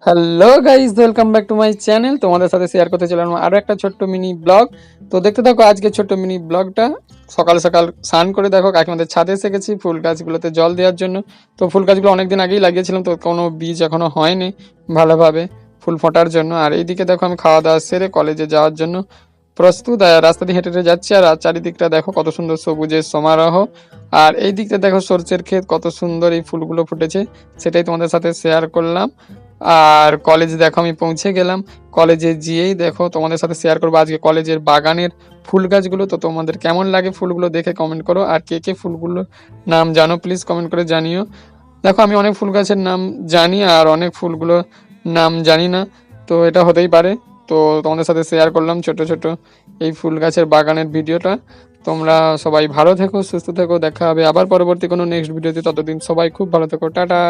Hello guys, welcome back to my channel. তোমাদের সাথে share করতে চললাম আরও একটা ছোট্ট মিনি ব্লগ। তো দেখতে থাকো আজকে ছোট্ট মিনি ব্লগটা। সকাল সকাল স্নান করে দেখো কাকিমাদের ছাদে এসে গেছি ফুল গাছগুলোতে জল দেওয়ার জন্য। তো ফুল গাছগুলো অনেকদিন আগেই লাগিয়েছিলাম, তো কোনো বীজ এখনো হয়নি ভালোভাবে ফুল ফোটার জন্য। আর এইদিকে দেখো আমি খাওয়া দাওয়া সেরে কলেজে যাওয়ার জন্য প্রস্তুত। আর রাস্তা দিয়ে হেঁটে হেঁটে যাচ্ছি, আর চারিদিকটা দেখো কত সুন্দর সবুজের সমারোহ। আর এই দিকটা দেখো সরষের ক্ষেত, কত সুন্দর এই ফুলগুলো ফুটেছে, সেটাই তোমাদের সাথে শেয়ার করলাম। আর কলেজে দেখো আমি পৌঁছে গেলাম। কলেজে গিয়েই দেখো তোমাদের সাথে শেয়ার করবো আজকে কলেজের বাগানের ফুল গাছগুলো। তো তোমাদের কেমন লাগে ফুলগুলো দেখে কমেন্ট করো, আর কে কে ফুলগুলোর নাম জানো প্লিজ কমেন্ট করে জানিও। দেখো আমি অনেক ফুল গাছের নাম জানি আর অনেক ফুলগুলোর নাম জানি না, তো এটা হতেই পারে। তো তোমাদের সাথে শেয়ার করলাম ছোট ছোট এই ফুল গাছের বাগানের ভিডিওটা। তোমরা সবাই ভালো থেকো, সুস্থ থেকো, দেখা হবে আবার পরবর্তী কোনো নেক্সট ভিডিওতে। ততদিন সবাই খুব ভালো থেকো, টাটা।